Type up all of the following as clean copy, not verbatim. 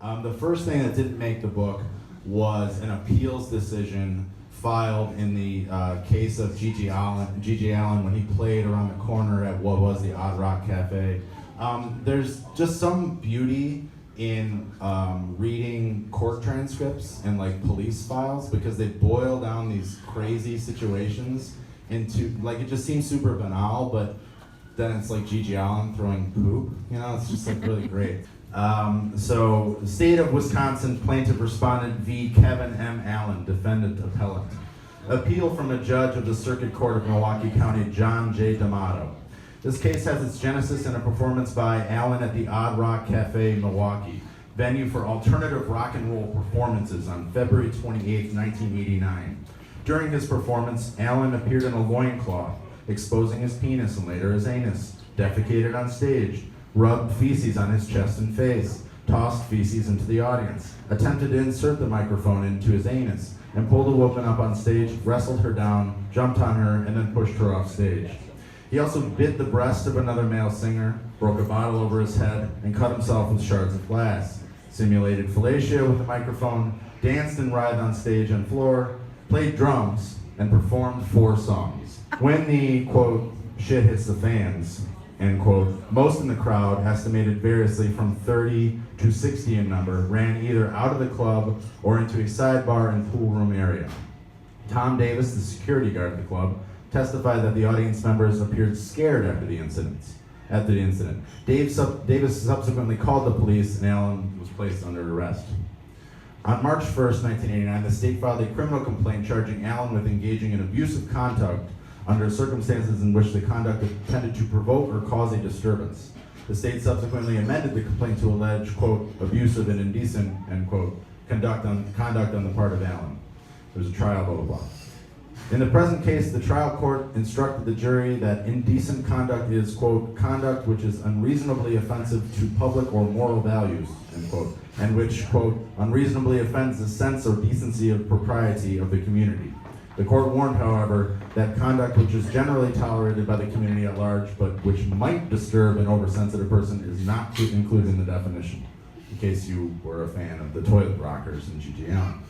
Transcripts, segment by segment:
The first thing that didn't make the book was an appeals decision filed in the case of G.G. Allin when he played around the corner at what was the Odd Rock Cafe. There's just some beauty in reading court transcripts and like police files, because they boil down these crazy situations into, like, it just seems super banal, but then it's like G.G. Allin throwing poop, you know, it's just like really great. So, State of Wisconsin Plaintiff Respondent v. Kevin M. Allin, Defendant Appellant. Appeal from a judge of the Circuit Court of Milwaukee County, John J. D'Amato. This case has its genesis in a performance by Allin at the Odd Rock Cafe, Milwaukee, venue for alternative rock and roll performances on February 28, 1989. During his performance, Allin appeared in a loincloth, exposing his penis and later his anus, defecated on stage, rubbed feces on his chest and face, tossed feces into the audience, attempted to insert the microphone into his anus, and pulled a woman up on stage, wrestled her down, jumped on her, and then pushed her off stage. He also bit the breast of another male singer, broke a bottle over his head, and cut himself with shards of glass, simulated fellatio with the microphone, danced and writhed on stage and floor, played drums, and performed 4 songs. When the, quote, shit hits the fans, end quote, most in the crowd, estimated variously from 30 to 60 in number, ran either out of the club or into a sidebar and pool room area. Tom Davis, the security guard at the club, testified that the audience members appeared scared after the incident. Davis subsequently called the police, and Allin was placed under arrest. On March 1st, 1989, the state filed a criminal complaint charging Allin with engaging in abusive conduct under circumstances in which the conduct intended to provoke or cause a disturbance. The state subsequently amended the complaint to allege, quote, abusive and indecent, end quote, conduct on the part of Allin. There was a trial, blah, blah, blah. In the present case, the trial court instructed the jury that indecent conduct is, quote, conduct which is unreasonably offensive to public or moral values, end quote, and which, quote, unreasonably offends the sense or decency of propriety of the community. The court warned, however, that conduct which is generally tolerated by the community at large, but which might disturb an oversensitive person, is not included in the definition, in case you were a fan of the toilet rockers and G.G. Allin.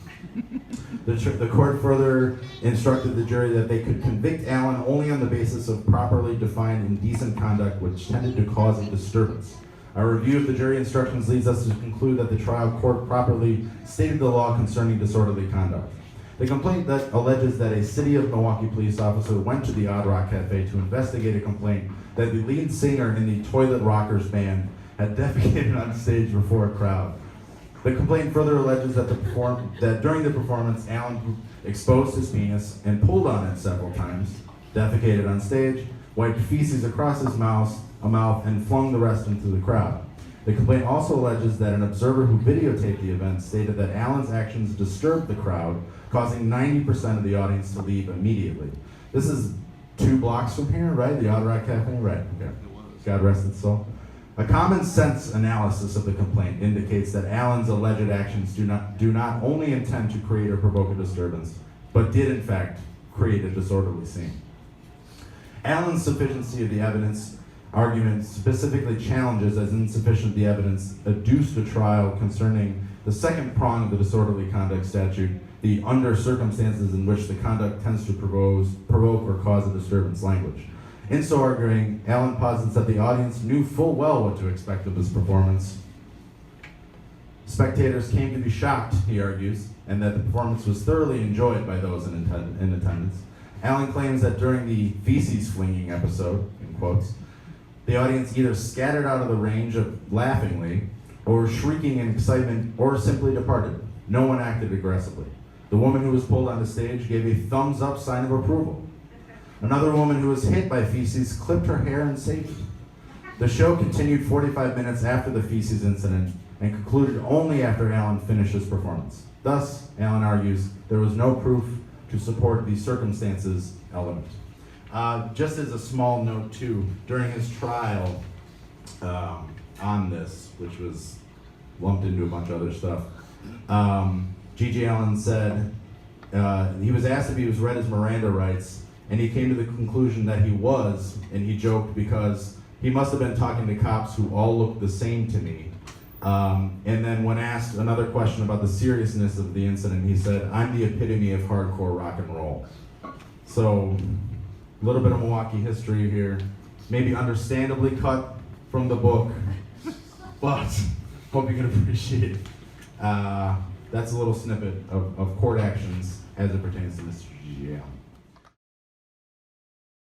The court further instructed the jury that they could convict Allin only on the basis of properly defined indecent conduct which tended to cause a disturbance. A review of the jury instructions leads us to conclude that the trial court properly stated the law concerning disorderly conduct. The complaint that alleges that a City of Milwaukee police officer went to the Odd Rock Cafe to investigate a complaint that the lead singer in the Toilet Rockers band had defecated on stage before a crowd. The complaint further alleges that during the performance, Allin exposed his penis and pulled on it several times, defecated on stage, wiped feces across his mouth, and flung the rest into the crowd. The complaint also alleges that an observer who videotaped the event stated that Allin's actions disturbed the crowd, causing 90% of the audience to leave immediately. This is 2 blocks from here, right? The Odd Rock Cafe? Right, okay. God rest its soul. A common sense analysis of the complaint indicates that Allin's alleged actions do not only intend to create or provoke a disturbance, but did in fact create a disorderly scene. Allin's sufficiency of the evidence argument specifically challenges as insufficient the evidence adduced to trial concerning the second prong of the disorderly conduct statute, the under circumstances in which the conduct tends to provoke or cause a disturbance language. In so arguing, Allin posits that the audience knew full well what to expect of this performance. Spectators came to be shocked, he argues, and that the performance was thoroughly enjoyed by those in attendance. Allin claims that during the feces flinging episode, in quotes, the audience either scattered out of the range of laughingly, or shrieking in excitement, or simply departed. No one acted aggressively. The woman who was pulled onto stage gave a thumbs up sign of approval. Another woman who was hit by feces clipped her hair in safety. The show continued 45 minutes after the feces incident and concluded only after Allin finished his performance. Thus, Allin argues, there was no proof to support the circumstances element. Just as a small note too, during his trial on this, which was lumped into a bunch of other stuff, G.G. Allin said, he was asked if he was read his Miranda rights, and he came to the conclusion that he was, and he joked because he must have been talking to cops who all looked the same to me, And then when asked another question about the seriousness of the incident, he said, "I'm the epitome of hardcore rock and roll." So, a little bit of Milwaukee history here, maybe understandably cut from the book, but hope you can appreciate it. That's a little snippet of court actions as it pertains to Mr. G.G. Allin.